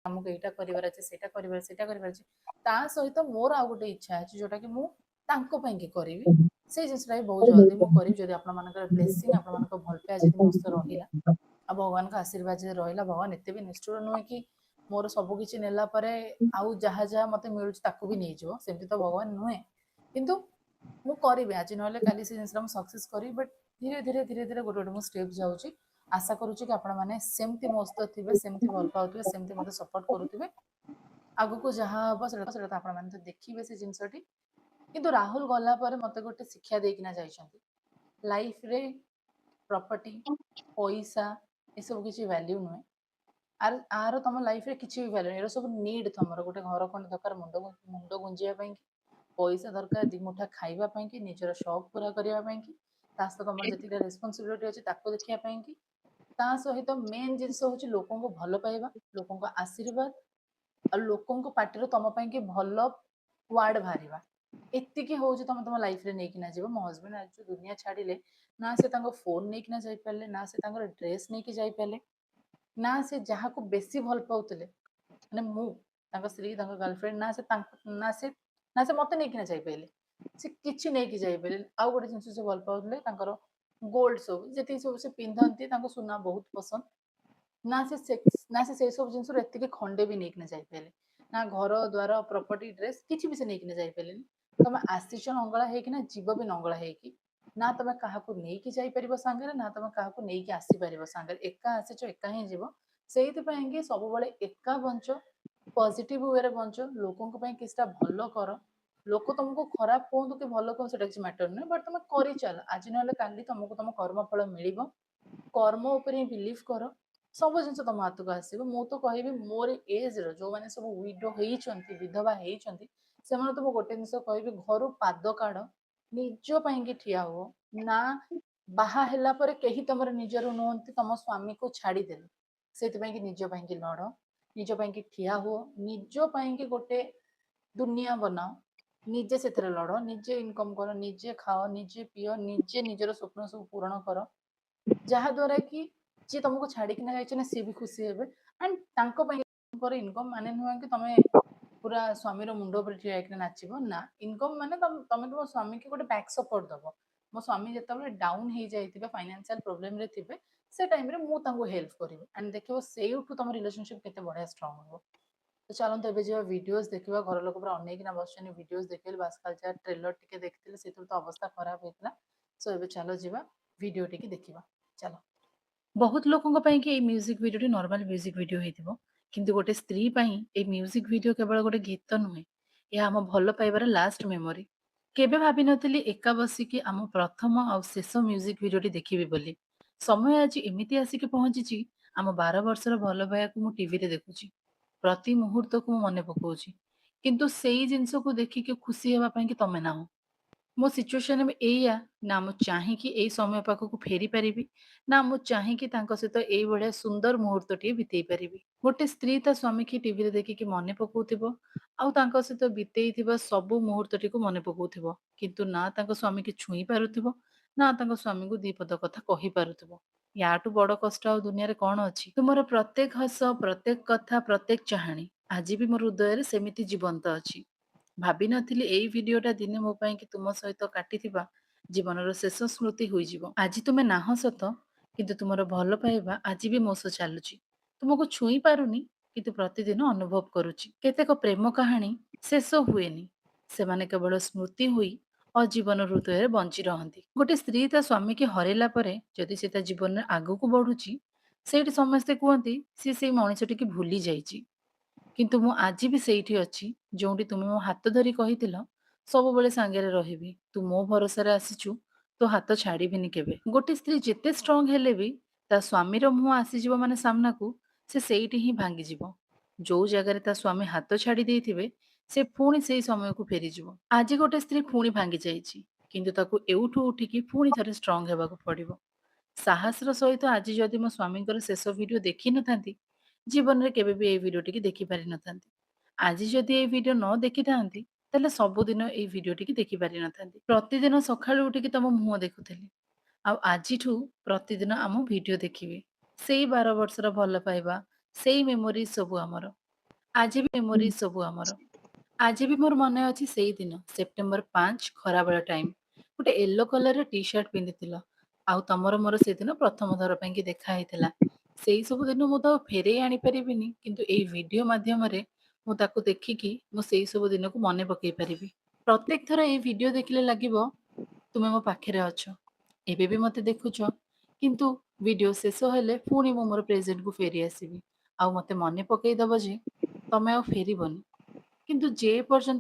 ଆମକୁ ଏଇଟା କରିବାର ଅଛି, ସେଇଟା କରିବାର ଅଛି। ତା ସହିତ ମୋର ଆଉ ଗୋଟେ ଇଚ୍ଛା ଅଛି ଯୋଉଟା କି ମୁଁ ତାଙ୍କ ପାଇଁକି କରିବି। ସେଇ ଜିନିଷଟା ବି ବହୁତ ଜଲ୍ଦି ମୁଁ କରିବି ଯଦି ଆପଣମାନଙ୍କର ବ୍ଲେସିଂ, ଆପଣମାନଙ୍କ ଭଲ ପାଇବା ଯଦି ମୋ ସହିତ ରହିଲା ଆଉ ଭଗବାନଙ୍କ ଆଶୀର୍ବାଦ ଯଦି ରହିଲା। ଭଗବାନ ଏତେ ବି ନିଷ୍ଠୁର ନୁହେଁ କି ମୋର ସବୁ କିଛି ନେଲା ପରେ ଆଉ ଯାହା ଯାହା ମତେ ମିଳୁଛି ତାକୁ ବି ନେଇଯିବ, ସେମିତି ତ ଭଗବାନ ନୁହେଁ। କିନ୍ତୁ ମୁଁ କରିବି, ଆଜି ନହେଲେ କାଲି ସେ ଜିନିଷଟା ମୁଁ ସକ୍ସେସ୍ କରିବି। ବଟ୍ ଧୀରେ ଧୀରେ ଧୀରେ ଧୀରେ ଗୋଟେ ଗୋଟେ ମୁଁ ଷ୍ଟେପ୍ ଯାଉଛି। ଆଶା କରୁଛି କି ଆପଣମାନେ ସେମିତି ମୋ ସହିତ ଥିବେ, ସେମିତି ଭଲ ପାଉଥିବେ, ସେମିତି ମୋତେ ସପୋର୍ଟ କରୁଥିବେ। ଆଗକୁ ଯାହା ହବ ସେଟା ତ ଆପଣମାନେ ତ ଦେଖିବେ ସେ ଜିନିଷଟି। କିନ୍ତୁ ରାହୁଲ ଗଲା ପରେ ମୋତେ ଗୋଟେ ଶିକ୍ଷା ଦେଇକିନା ଯାଇଛନ୍ତି, ଲାଇଫରେ ପ୍ରପର୍ଟି, ପଇସା ଏସବୁ କିଛି ଭ୍ୟାଲ୍ୟୁ ନୁହେଁ। ଆର ତମ ଲାଇଫରେ କିଛି ବି ଭ୍ୟାଲ୍ୟୁ ନାହିଁ। ଏରା ସବୁ ନିଡ୍। ତମର ଗୋଟେ ଘର ଖଣ୍ଡେ ଦରକାର ମୁଣ୍ଡ ଗୁଞ୍ଜିବା ପାଇଁ, ପଇସା ଦରକାର ଦି ମୁଠା ଖାଇବା ପାଇଁ, ନିଜର ସଉକ ପୁରା କରିବା ପାଇଁ, ତା ସହିତ ତମର ଯେତିକି ରେସ୍ପନ୍ସିବିଲିଟି ଅଛି ତାକୁ ଦେଖିବା ପାଇଁ, ତା ସହିତ ମେନ୍ ଜିନିଷ ହଉଛି ଲୋକଙ୍କୁ ଭଲ ପାଇବା, ଲୋକଙ୍କ ଆଶୀର୍ବାଦ, ଆଉ ଲୋକଙ୍କ ପାଟିରୁ ତମ ପାଇଁ କି ଭଲ ୱାର୍ଡ ବାହାରିବା। ଏତିକି ହଉଛି ତମ ତମ ଲାଇଫରେ ନେଇକିନା ଯିବ। ମୋ ହଜବେଣ୍ଡ ଆଜି ଯୋଉ ଦୁନିଆ ଛାଡ଼ିଲେ, ନା ସେ ତାଙ୍କ ଫୋନ ନେଇକିନା ଯାଇପାରିଲେ, ନା ସେ ତାଙ୍କର ଡ୍ରେସ୍ ନେଇକି ଯାଇପାରିଲେ, ନା ସେ ଯାହାକୁ ବେଶୀ ଭଲ ପାଉଥିଲେ ମାନେ ମୁଁ, ତାଙ୍କ ସ୍ତ୍ରୀ, ତାଙ୍କ ଗାର୍ଲଫ୍ରେଣ୍ଡ, ନା ସେ ମତେ ନେଇକିନା ଯାଇପାରିଲେ। ସେ କିଛି ନେଇକି ଯାଇପାରିଲେ। ଆଉ ଗୋଟେ ଜିନିଷ ସେ ଭଲ ପାଉଥିଲେ, ତାଙ୍କର ଗୋଲ୍ଡ ସବୁ ଯେତିକି ସବୁ ସେ ପିନ୍ଧନ୍ତି, ତାଙ୍କୁ ସୁନା ବହୁତ ପସନ୍ଦ। ନା ସେ ସେଇ ସବୁ ଜିନିଷରୁ ଏତିକି ଖଣ୍ଡେ ବି ନେଇକିନା ଯାଇପାରିଲେ। ନା ଘର ଦ୍ୱାର, ପ୍ରପର୍ଟି, ଡ୍ରେସ୍ କିଛି ବି ସେ ନେଇକିନା ଯାଇପାରିଲେନି। ତମେ ଆସିଛ ନଙ୍ଗଳା ହେଇକିନା, ଯିବ ବି ନଙ୍ଗଳା ହେଇକି। ନା ତମେ କାହାକୁ ନେଇକି ଯାଇପାରିବ ସାଙ୍ଗରେ, ନା ତମେ କାହାକୁ ନେଇକି ଆସିପାରିବ ସାଙ୍ଗରେ। ଏକା ଆସିଛ ଏକା ହିଁ ଯିବ। ସେଇଥିପାଇଁ କି ସବୁବେଳେ ଏକା ବଞ୍ଚ, ପଜିଟିଭ ୱେରେ ବଞ୍ଚ, ଲୋକଙ୍କ ପାଇଁ କିଛିଟା ଭଲ କର। ଲୋକ ତମକୁ ଖରାପ କୁହନ୍ତୁ କି ଭଲ କୁହନ୍ତୁ ସେଟା କିଛି ମ୍ୟାଟର ନୁହେଁ, ବଟ୍ ତମେ କରିଚାଲ। ଆଜି ନହେଲେ କାଲି ତମକୁ ତମ କର୍ମ ଫଳ ମିଳିବ। କର୍ମ ଉପରେ ହିଁ ବିଲିଭ୍ କର, ସବୁ ଜିନିଷ ତମ ହାତକୁ ଆସିବ। ମୁଁ ତ କହିବି ମୋର ଏଜ୍ର ଯୋଉମାନେ ସବୁ ୱିଡୋ ହେଇଛନ୍ତି, ବିଧବା ହେଇଛନ୍ତି, ସେମାନେ ତ ମୁଁ ଗୋଟେ ଜିନିଷ କହିବି, ଘରୁ ପାଦ କାଢ, ନିଜ ପାଇଁକି ଠିଆ ହୁଅ। ନା ବାହା ହେଲା ପରେ କେହି ତମର ନିଜର ନୁହନ୍ତି, ତମ ସ୍ୱାମୀକୁ ଛାଡ଼ିଦେଲେ। ସେଥିପାଇଁ କି ନିଜ ପାଇଁକି ଲଢ଼, ନିଜ ପାଇଁକି ଠିଆ ହୁଅ, ନିଜ ପାଇଁକି ଗୋଟେ ଦୁନିଆ ବନାଅ। ନିଜେ ସେଥିରେ ଲଢ଼, ନିଜେ ଇନକମ୍ କର, ନିଜେ ଖାଅ, ନିଜେ ପିଅ, ନିଜେ ନିଜର ସ୍ୱପ୍ନ ସବୁ ପୂରଣ କର। ଯାହାଦ୍ୱାରା କି ଯିଏ ତମକୁ ଛାଡ଼ିକିନା ଯାଇଛନ୍ତି ସିଏ ବି ଖୁସି ହେବେ। ଆଣ୍ଡ ତାଙ୍କ ପାଇଁ ଇନକମ୍ ମାନେ ନୁହେଁ କି ତମେ ପୁରା ସ୍ୱାମୀର ମୁଣ୍ଡ ଉପରେ ଠିଆ ହେଇକିନା ନାଚିବ। ନା, ଇନକମ୍ ମାନେ ତମେ ତମ ସ୍ୱାମୀକି ଗୋଟେ ବ୍ୟାକ୍ ସପୋର୍ଟ ଦବ। ମୋ ସ୍ୱାମୀ ଯେତେବେଳେ ଡାଉନ୍ ହେଇଯାଇଥିବେ, ଫାଇନାନ୍ସିଆଲ ପ୍ରୋବ୍ଲେମରେ ଥିବେ, ସେ ଟାଇମରେ ମୁଁ ତାଙ୍କୁ ହେଲ୍ପ କରିବି। ଆଣ୍ଡ ଦେଖିବ ସେଇଠୁ ତମ ରିଲେସନସିପ୍ କେତେ ବଢ଼ିଆ ଷ୍ଟ୍ରଙ୍ଗ ହବ। ତ ଚାଲନ୍ତୁ ଏବେ ଯିବା ଭିଡିଓସ୍ ଦେଖିବା। ଘର ଲୋକ ପୁରା ଅନେଇକିନା ବସିଛନ୍ତି ଭିଡିଓସ୍ ଦେଖିଲେ। ବାସ୍ ଖାଲି ଯାହା ଟ୍ରେଲର ଟିକେ ଦେଖିଥିଲେ, ସେଥିରୁ ତ ଅବସ୍ଥା ଖରାପ ହେଇଥିଲା। ସୋ ଏବେ ଚାଲ ଯିବା ଭିଡିଓ ଟିକେ ଦେଖିବା। ଚାଲ। ବହୁତ ଲୋକଙ୍କ ପାଇଁ କି ଏଇ ମ୍ୟୁଜିକ ଭିଡିଓଟି ନର୍ମାଲ ମ୍ୟୁଜିକ ଭିଡିଓ ହେଇଥିବ, କିନ୍ତୁ ଗୋଟେ ସ୍ତ୍ରୀ ପାଇଁ ଏଇ ମ୍ୟୁଜିକ ଭିଡିଓ କେବଳ ଗୋଟେ ଗୀତ ନୁହେଁ, ଏହା ଆମ ଭଲ ପାଇବାର ଲାଷ୍ଟ ମେମୋରି। କେବେ ଭାବିନଥିଲି ଏକା ବସିକି ଆମ ପ୍ରଥମ ଆଉ ଶେଷ ମ୍ୟୁଜିକ ଭିଡିଓଟି ଦେଖିବି ବୋଲି। ସମୟ ଆଜି ଏମିତି ଆସିକି ପହଞ୍ଚିଛି, ଆମ 12 ବର୍ଷର ଭଲ ପାଇବାକୁ ମୁଁ ଟିଭିରେ ଦେଖୁଛି, ପ୍ରତି ମୁହୂର୍ତ୍ତକୁ ମୁଁ ମନେ ପକାଉଛି। କିନ୍ତୁ ସେଇ ଜିନିଷକୁ ଦେଖିକି ଖୁସି ହେବା ପାଇଁ କି ତମେ ନାହଁ। ମୋ ସିଚୁଏସନ ଏବେ ଏଇଆ, ନା ମୁଁ ଚାହିଁକି ଏଇ ସମୟ ପାଖକୁ ଫେରି ପାରିବି, ନା ମୁଁ ଚାହିଁକି ତାଙ୍କ ସହିତ ଏଇଭଳିଆ ସୁନ୍ଦର ମୁହୂର୍ତ୍ତଟିଏ ବିତେଇ ପାରିବି। ଗୋଟେ ସ୍ତ୍ରୀ ତା ସ୍ୱାମୀକି ଟିଭିରେ ଦେଖିକି ମନେ ପକଉଥିବ, ଆଉ ତାଙ୍କ ସହିତ ବିତେଇଥିବା ସବୁ ମୁହୂର୍ତ୍ତଟିକୁ ମନେ ପକଉଥିବ, କିନ୍ତୁ ନା ତାଙ୍କ ସ୍ୱାମୀକି ଛୁଇଁ ପାରୁଥିବ, ନା ତାଙ୍କ ସ୍ୱାମୀଙ୍କୁ ଦି ପଦ କଥା କହିପାରୁଥିବ। ୟାଠୁ ବଡ କଷ୍ଟ ଆଉ ଦୁନିଆରେ କଣ ଅଛି? ତୁମର ପ୍ରତ୍ୟେକ ହସ, ପ୍ରତ୍ୟେକ କଥା, ପ୍ରତ୍ୟେକ ଚାହାଣୀ ଆଜି ବି ମୋ ହୃଦୟରେ ସେମିତି ଜୀବନ୍ତ ଅଛି। ଭାବିନଥିଲି ଏଇ ଭିଡିଓଟା ଦିନେ ମୋ ପାଇଁ କି ତୁମ ସହିତ କାଟିଥିବା ଜୀବନର ଶେଷ ସ୍ମୃତି ହୋଇଯିବ। ଆଜି ତୁମେ ନାହଁ ସତ, କିନ୍ତୁ ତୁମର ଭଲ ପାଇବା ଆଜି ବି ମୋ ସହ ଚାଲୁଛି। ତୁମକୁ ଛୁଇଁ ପାରୁନି, କିନ୍ତୁ ପ୍ରତିଦିନ ଅନୁଭବ କରୁଛି। କେତେକ ପ୍ରେମ କାହାଣୀ ଶେଷ ହୁଏନି, ସେମାନେ କେବଳ ସ୍ମୃତି ହୋଇ ଅଜୀବନ ହୃଦୟରେ ବଞ୍ଚି ରହନ୍ତି। ଗୋଟେ ସ୍ତ୍ରୀ ତା ସ୍ୱାମୀକି ହରେଇଲା ପରେ ଯଦି ସେ ତା ଜୀବନରେ ଆଗକୁ ବଢୁଛି, ସେଇଠି ସମସ୍ତେ କୁହନ୍ତି ସିଏ ସେଇ ମଣିଷଟିକି ଭୁଲି ଯାଇଛି। କିନ୍ତୁ ମୁଁ ଆଜି ବି ସେଇଠି ଅଛି, ଯୋଉଠି ତୁମେ ମୋ ହାତ ଧରି କହିଥିଲ ସବୁବେଳେ ସାଙ୍ଗରେ ରହିବି। ତୁ ମୋ ଭରସାରେ ଆସିଛୁ, ତୋ ହାତ ଛାଡ଼ିବିନି କେବେ। ଗୋଟେ ସ୍ତ୍ରୀ ଯେତେ ଷ୍ଟ୍ରଙ୍ଗ ହେଲେ ବି ତା ସ୍ୱାମୀର ମୁହଁ ଆସିଯିବ ମାନେ ସାମ୍ନାକୁ, ସେ ସେଇଠି ହିଁ ଭାଙ୍ଗିଯିବ। ଯୋଉ ଜାଗାରେ ତା ସ୍ୱାମୀ ହାତ ଛାଡ଼ି ଦେଇଥିବେ, ସେ ପୁଣି ସେଇ ସମୟକୁ ଫେରିଯିବ। ଆଜି ଗୋଟେ ସ୍ତ୍ରୀ ପୁଣି ଭାଙ୍ଗି ଯାଇଛି, କିନ୍ତୁ ତାକୁ ଏଉଠୁ ଉଠିକି ପୁଣି ଥରେ ଷ୍ଟ୍ରଙ୍ଗ ହେବାକୁ ପଡିବ। ସାହସର ସହିତ ଆଜି ଯଦି ମୋ ସ୍ୱାମୀଙ୍କର ଶେଷ ଭିଡିଓ ଦେଖିନଥାନ୍ତି, ଜୀବନରେ କେବେ ବି ଏଇ ଭିଡିଓଟିକି ଦେଖି ପାରିନଥାନ୍ତି। ଆଜି ଯଦି ଏଇ ଭିଡିଓ ନ ଦେଖିଥାନ୍ତି, ତାହେଲେ ସବୁଦିନ ଏଇ ଭିଡିଓଟିକି ଦେଖି ପାରିନଥାନ୍ତି। ପ୍ରତିଦିନ ସକାଳୁ ଉଠିକି ତମ ମୁହଁ ଦେଖୁଥିଲି, ଆଉ ଆଜିଠୁ ପ୍ରତିଦିନ ଆମ ଭିଡିଓ ଦେଖିବି। ସେଇ 12 ବର୍ଷର ଭଲ ପାଇବା, ସେଇ ମେମୋରି ସବୁ ଆମର। ଆଜି ବି ମେମୋରିଜ୍ ସବୁ ଆମର। ଆଜି ବି ମୋର ମନେ ଅଛି ସେଇଦିନ ସେପ୍ଟେମ୍ବର 5 ଖରାବେଳ ଟାଇମ୍। ଗୋଟେ ୟେଲୋ କଲରର ଟି ସାର୍ଟ ପିନ୍ଧିଥିଲ। ଆଉ ତମର ମୋର ସେଦିନ ପ୍ରଥମ ଥର ପାଇଁ କି ଦେଖା ହେଇଥିଲା। ସେଇ ସବୁ ଦିନ ମୁଁ ତ ଆଉ ଫେରେଇ ଆଣିପାରିବିନି, କିନ୍ତୁ ଏଇ ଭିଡିଓ ମାଧ୍ୟମରେ ମୁଁ ତାକୁ ଦେଖିକି ମୁଁ ସେଇ ସବୁ ଦିନକୁ ମନେ ପକେଇ ପାରିବି। ପ୍ରତ୍ୟେକ ଥର ଏଇ ଭିଡିଓ ଦେଖିଲେ ଲାଗିବ ତୁମେ ମୋ ପାଖରେ ଅଛ। ଏବେ ବି ମତେ ଦେଖୁଛ, କିନ୍ତୁ ଭିଡିଓ ଶେଷ ହେଲେ ପୁଣି ମୁଁ ମୋର ପ୍ରେଜେଣ୍ଟକୁ ଫେରି ଆସିବି। ଆଉ ମତେ ମନେ ପକେଇ ଦବ ଯେ ତମେ ଆଉ ଫେରିବନି। କିନ୍ତୁ ଯେ ପର୍ଯ୍ୟନ୍ତ